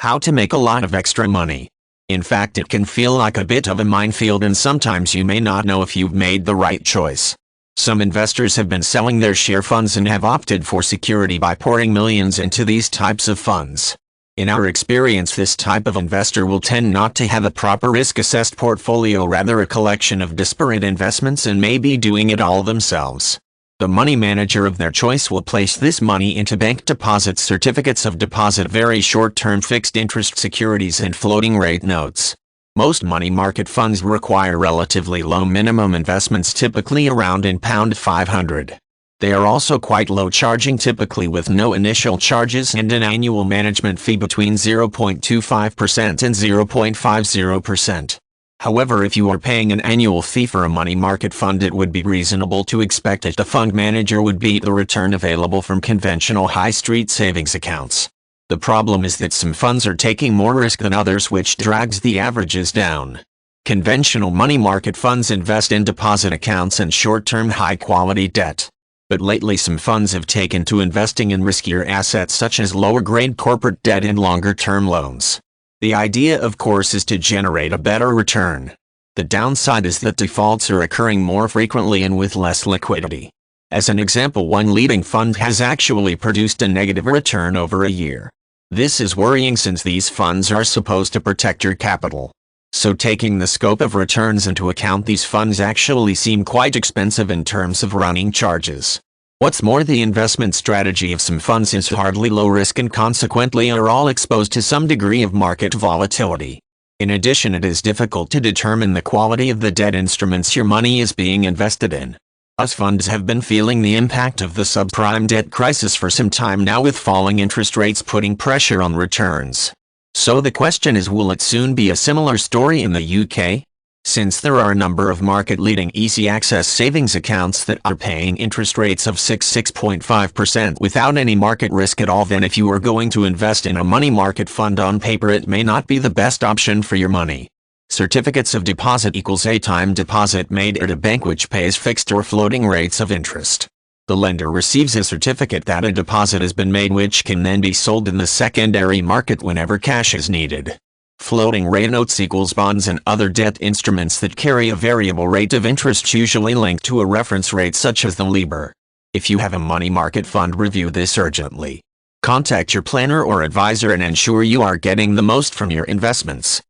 How to make a lot of extra money. In fact, it can feel like a bit of a minefield, and sometimes you may not know if you've made the right choice. Some investors have been selling their share funds and have opted for security by pouring millions into these types of funds. In our experience, this type of investor will tend not to have a proper risk-assessed portfolio, rather a collection of disparate investments, and may be doing it all themselves. The money manager of their choice will place this money into bank deposits, certificates of deposit, very short-term fixed interest securities, and floating rate notes. Most money market funds require relatively low minimum investments, typically around £500. They are also quite low charging, typically with no initial charges and an annual management fee between 0.25% and 0.50%. However, if you are paying an annual fee for a money market fund, it would be reasonable to expect that the fund manager would beat the return available from conventional high street savings accounts. The problem is that some funds are taking more risk than others, which drags the averages down. Conventional money market funds invest in deposit accounts and short-term high-quality debt. But lately some funds have taken to investing in riskier assets such as lower-grade corporate debt and longer-term loans. The idea, of course, is to generate a better return. The downside is that defaults are occurring more frequently and with less liquidity. As an example, one leading fund has actually produced a negative return over a year. This is worrying, since these funds are supposed to protect your capital. So taking the scope of returns into account, these funds actually seem quite expensive in terms of running charges. What's more, the investment strategy of some funds is hardly low risk and consequently are all exposed to some degree of market volatility. In addition, it is difficult to determine the quality of the debt instruments your money is being invested in. US funds have been feeling the impact of the subprime debt crisis for some time now, with falling interest rates putting pressure on returns. So the question is, will it soon be a similar story in the UK? Since there are a number of market-leading easy access savings accounts that are paying interest rates of 6.5% without any market risk at all, then if you are going to invest in a money market fund, on paper it may not be the best option for your money. Certificates of deposit equals a time deposit made at a bank which pays fixed or floating rates of interest. The lender receives a certificate that a deposit has been made, which can then be sold in the secondary market whenever cash is needed. Floating rate notes equals bonds and other debt instruments that carry a variable rate of interest, usually linked to a reference rate such as the LIBOR. If you have a money market fund, review this urgently. Contact your planner or advisor and ensure you are getting the most from your investments.